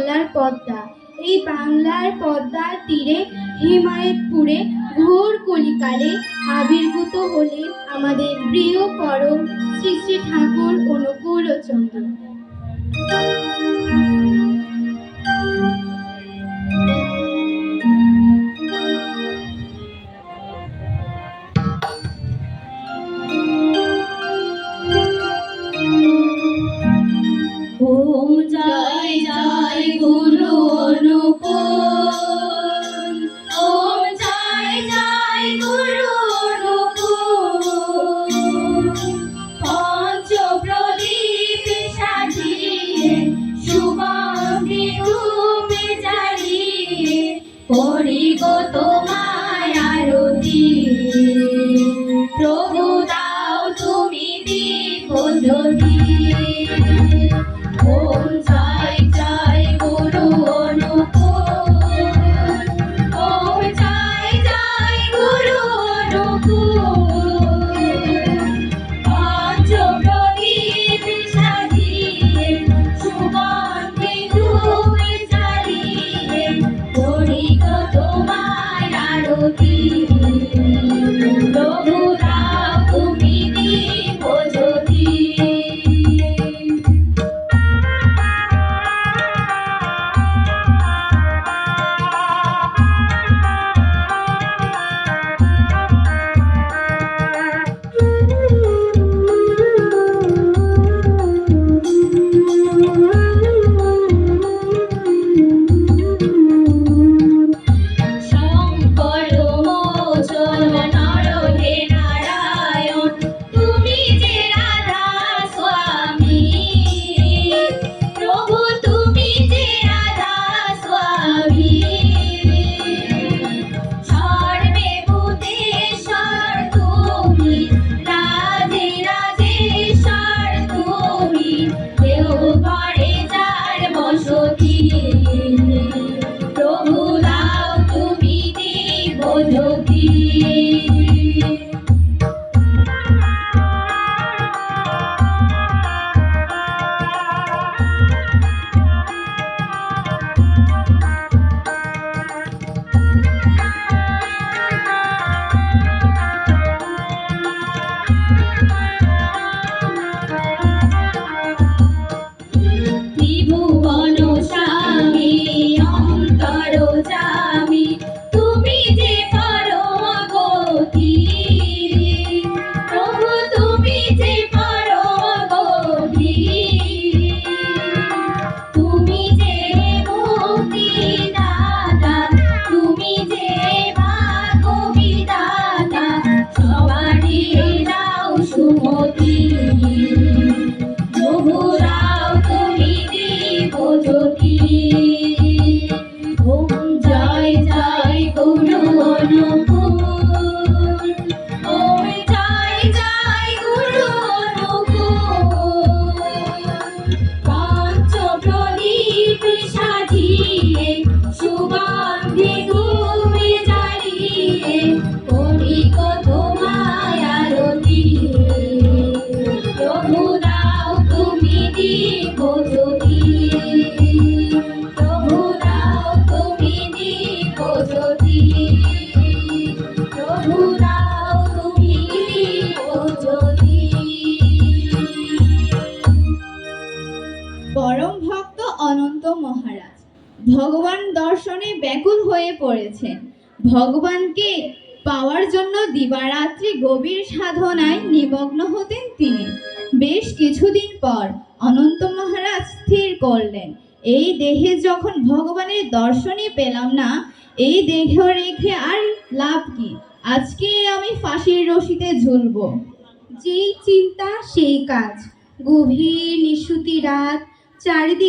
বাংলার পদ্মা। এই বাংলার পদ্মার তীরে হিমায়তপুরে ঘোর কলিকালে আবির্ভূত হলেন আমাদের প্রিয় পরম শ্রী শ্রী ঠাকুর অনুকূলচন্দ্র। ওম জয় জয় গুরু অনুকূল, ওম জয় জয় গুরু অনুকূল। পঞ্চ প্রদীপ সাজিয়ে সুগন্ধি ধূপে জ্বালিয়ে করি গো তোমায় আরতি। প্রভু দাও তুমি দীপ জ্যোতি। ওম জয় জয় গুরু অনুকূল, ওম জয় জয় গুরু অনুকূল। পঞ্চ প্রদীপ সাজিয়ে সুগন্ধি ধূপে জ্বালিয়ে করি গো তোমায় আরতি। প্রভু দাও তুমি দীপ জ্যোতি। প্রভু দাও তুমি দীপ জ্যোতি। ত্রিভুবন স্বামী অন্তর জামি তুমি যে পরম গতি। প্রভু তুমি যে পরম গতি। তুমি যে মুক্তি দাতা, তুমি যে ভাগ্য বিধাতা, সবারই দাও সুমতি। প্রভু দাও তুমি দীপ জ্যোতি। ওম জয় জয় গুরু অনুকূল, ওম জয় জয় গুরু অনুকূল। পঞ্চ প্রদীপ সাজিয়ে সুগন্ধি ধূপে জ্বালিয়ে করি গো তোমায় আরতি। প্রভু দাও তুমি দীপ জ্যোতি। প্রভু দাও তুমি দীপ জ্যোতি। প্রভু দাও তুমি দীপ জ্যোতি। পরম ভক্ত অনন্ত মহারাজ ভগবান দর্শনে ব্যাকুল হয়ে পড়েছেন। ভগবানকে পাওয়ার জন্য দিবারাত্রি গভীর সাধনায় নিমগ্ন হতেন তিনি। বেশ কিছুদিন পর অনন্ত মহারাজ স্থির করলেন, এই দেহে যখন ভগবানের দর্শনই পেলাম না, এই দেহ রেখে আর লাভ কি? আজকে আমি ফাঁসির রশিতে ঝুলবো। যেই চিন্তা সেই কাজ। গভীর নিশুতি রাত, চারিদিকে